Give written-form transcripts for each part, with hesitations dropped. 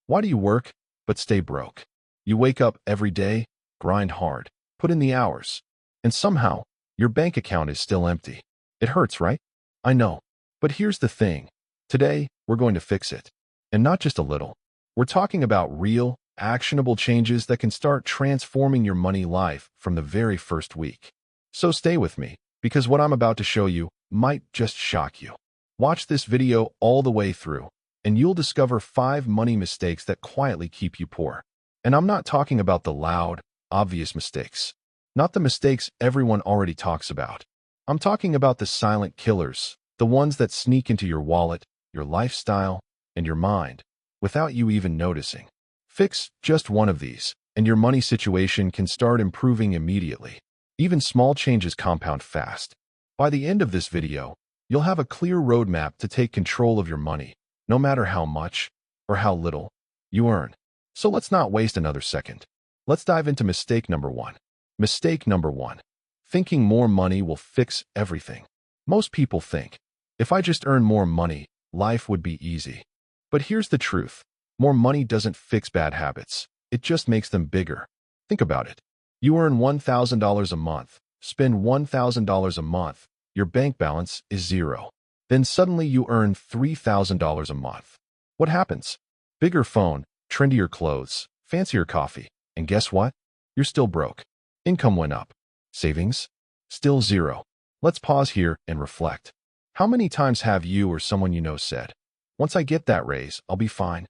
Why do you work, but stay broke? You wake up every day, grind hard, put in the hours, and somehow, your bank account is still empty. It hurts, right? I know. But here's the thing. Today, we're going to fix it. And not just a little. We're talking about real, actionable changes that can start transforming your money life from the very first week. So stay with me, because what I'm about to show you might just shock you. Watch this video all the way through, and you'll discover 5 money mistakes that quietly keep you poor. And I'm not talking about the loud, obvious mistakes. Not the mistakes everyone already talks about. I'm talking about the silent killers, the ones that sneak into your wallet, your lifestyle, and your mind, without you even noticing. Fix just one of these, and your money situation can start improving immediately. Even small changes compound fast. By the end of this video, you'll have a clear roadmap to take control of your money, no matter how much or how little you earn. So let's not waste another second. Let's dive into mistake number 1. Mistake number 1. Thinking more money will fix everything. Most people think, if I just earn more money, life would be easy. But here's the truth. More money doesn't fix bad habits. It just makes them bigger. Think about it. You earn $1,000 a month, spend $1,000 a month, your bank balance is 0. Then suddenly you earn $3,000 a month. What happens? Bigger phone, trendier clothes, fancier coffee, and guess what? You're still broke. Income went up. Savings? Still 0. Let's pause here and reflect. How many times have you or someone you know said, "Once I get that raise, I'll be fine"?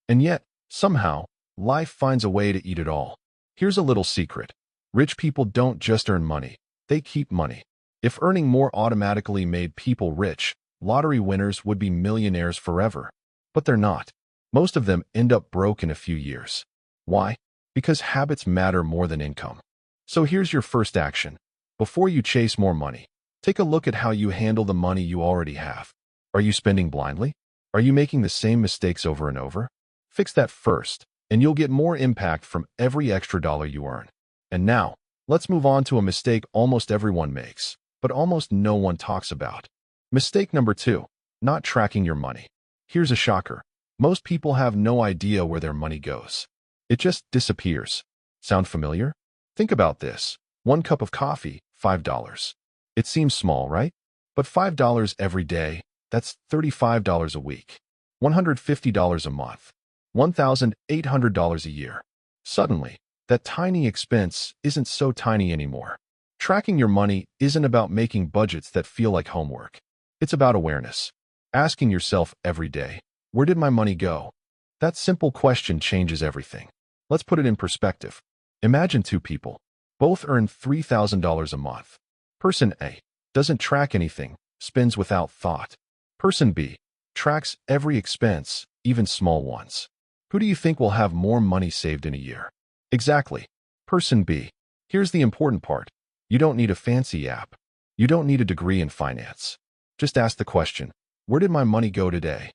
And yet, somehow, life finds a way to eat it all. Here's a little secret. Rich people don't just earn money, they keep money. If earning more automatically made people rich, lottery winners would be millionaires forever. But they're not. Most of them end up broke in a few years. Why? Because habits matter more than income. So here's your first action. Before you chase more money, take a look at how you handle the money you already have. Are you spending blindly? Are you making the same mistakes over and over? Fix that first, and you'll get more impact from every extra dollar you earn. And now, let's move on to a mistake almost everyone makes, but almost no one talks about. Mistake number 2, not tracking your money. Here's a shocker. Most people have no idea where their money goes. It just disappears. Sound familiar? Think about this. 1 cup of coffee, $5. It seems small, right? But $5 every day, that's $35 a week. $150 a month. $1,800 a year. Suddenly, that tiny expense isn't so tiny anymore. Tracking your money isn't about making budgets that feel like homework. It's about awareness. Asking yourself every day, where did my money go? That simple question changes everything. Let's put it in perspective. Imagine 2 people. Both earn $3,000 a month. Person A doesn't track anything, spends without thought. Person B tracks every expense, even small ones. Who do you think will have more money saved in a year? Exactly. Person B. Here's the important part. You don't need a fancy app. You don't need a degree in finance. Just ask the question, where did my money go today?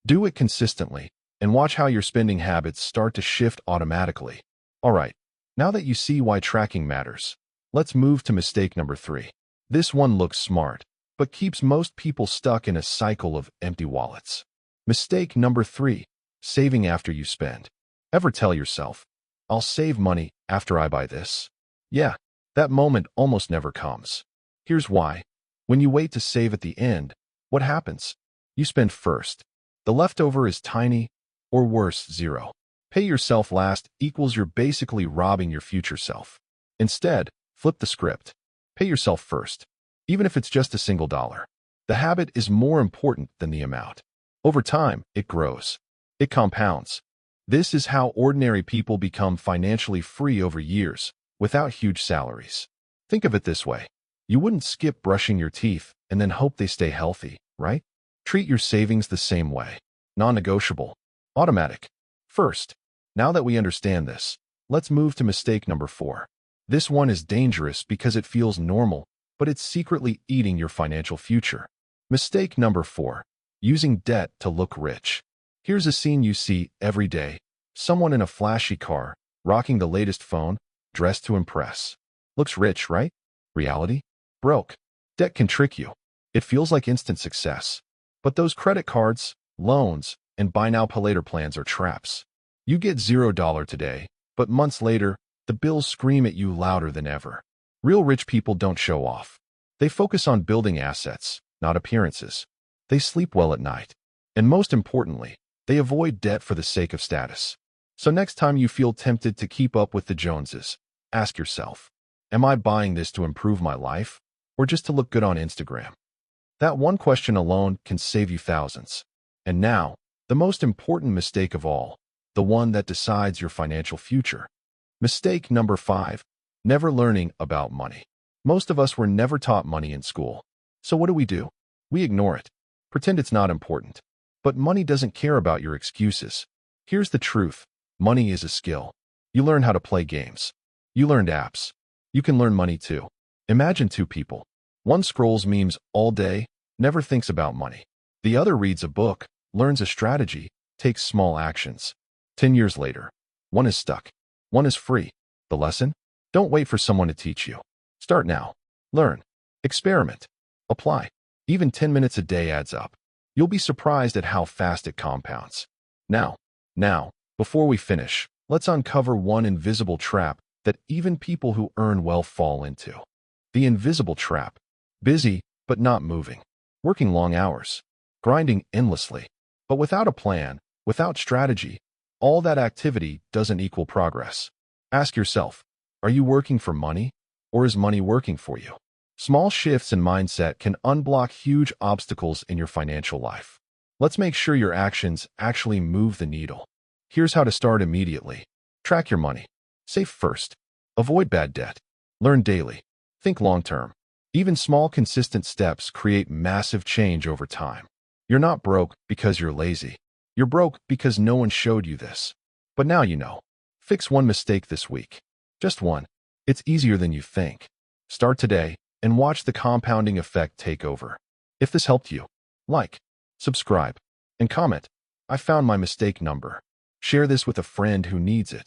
Do it consistently, and watch how your spending habits start to shift automatically. All right, now that you see why tracking matters, let's move to mistake number 3. This one looks smart, but keeps most people stuck in a cycle of empty wallets. Mistake number 3, saving after you spend. Ever tell yourself, I'll save money after I buy this? Yeah, that moment almost never comes. Here's why. When you wait to save at the end, what happens? You spend first. The leftover is tiny, or worse, 0. Pay yourself last equals you're basically robbing your future self. Instead, flip the script. Pay yourself first, even if it's just a single dollar. The habit is more important than the amount. Over time, it grows. It compounds. This is how ordinary people become financially free over years, without huge salaries. Think of it this way. You wouldn't skip brushing your teeth and then hope they stay healthy, right? Treat your savings the same way. Non-negotiable. Automatic. First, now that we understand this, let's move to mistake number 4. This one is dangerous because it feels normal, but it's secretly eating your financial future. Mistake number 4. Using debt to look rich. Here's a scene you see every day. Someone in a flashy car, rocking the latest phone, dressed to impress. Looks rich, right? Reality? Broke. Debt can trick you. It feels like instant success. But those credit cards, loans, and buy now pay later plans are traps. You get $0 today, but months later, the bills scream at you louder than ever. Real rich people don't show off. They focus on building assets, not appearances. They sleep well at night. And most importantly, they avoid debt for the sake of status. So next time you feel tempted to keep up with the Joneses, ask yourself, am I buying this to improve my life or just to look good on Instagram? That one question alone can save you thousands. And now, the most important mistake of all, the one that decides your financial future. Mistake number 5, never learning about money. Most of us were never taught money in school. So what do? We ignore it, pretend it's not important. But money doesn't care about your excuses. Here's the truth. Money is a skill. You learn how to play games. You learned apps. You can learn money too. Imagine two people. One scrolls memes all day, never thinks about money. The other reads a book, learns a strategy, takes small actions. 10 years later, one is stuck. One is free. The lesson? Don't wait for someone to teach you. Start now. Learn. Experiment. Apply. Even 10 minutes a day adds up. You'll be surprised at how fast it compounds. Now, before we finish, let's uncover one invisible trap that even people who earn well fall into. The invisible trap. Busy, but not moving. Working long hours. Grinding endlessly. But without a plan, without strategy, all that activity doesn't equal progress. Ask yourself, are you working for money, or is money working for you? Small shifts in mindset can unblock huge obstacles in your financial life. Let's make sure your actions actually move the needle. Here's how to start immediately. Track your money. Save first. Avoid bad debt. Learn daily. Think long-term. Even small, consistent steps create massive change over time. You're not broke because you're lazy. You're broke because no one showed you this. But now you know. Fix one mistake this week. Just one. It's easier than you think. Start today and watch the compounding effect take over. If this helped you, like, subscribe, and comment. I found my mistake number. Share this with a friend who needs it.